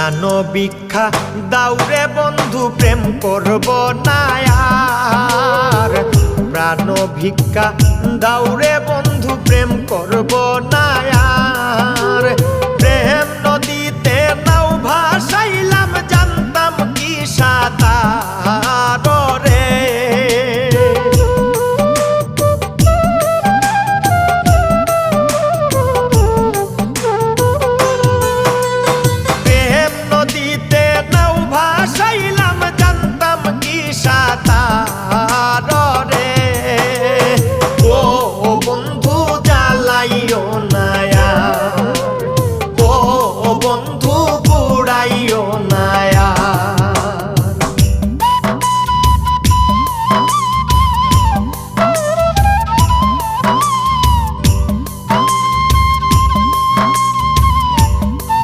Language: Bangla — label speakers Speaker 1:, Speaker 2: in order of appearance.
Speaker 1: প্রাণ ভিক্ষা দাউরে বন্ধু প্রেম করব না আর। প্রাণ ভিক্ষা দাউরে বন্ধু প্রেম করব না আর। প্রেম নদীতে নাও ভাসাইলাম জানতাম কি সাঁতার রে। প্রেম নদীতে নাও ভাসাইলাম জানতাম কি সাঁতার রে। ও বন্ধু জ্বালাইও না, ও বন্ধু পুড়াইও না।